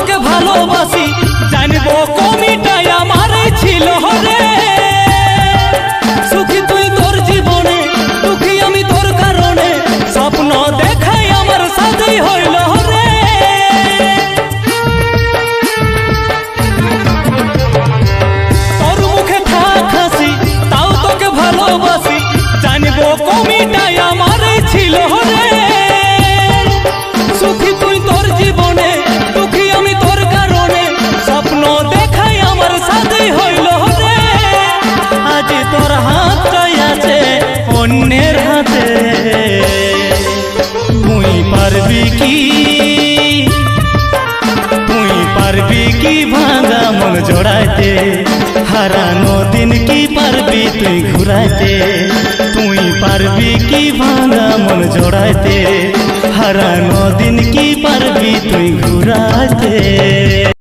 তোকে ভালোবাসি জানবো কমিটাই আমারই ছিল রে। সুখী তুই তোর জীবনে, দুঃখী আমি তোর কারণে, স্বপ্ন দেখাই আমার সাথেই হইল রে। তোর মুখে থাক হাসি, তাও তোকে ভালোবাসি জানবো কমিটাই আমারই ছিল রে। সুখী তুই তোর জীবনে, দুঃখী আমি তোর কারণে, স্বপ্ন দেখাই আমার সাথেই হইল রে। আজ তোর হাতটাই আছে অন্যের হাতে, তুই পারবি কি, তুই পারবি কি ভাঙা মন জোড়াইতে, হারানো দিন কি পারবি তুই ঘুরাইতে। তুই পারবি কি ভাঙা মন জোড়াইতে, হারানো দিন কি পারবি তুই ঘুরাইতে।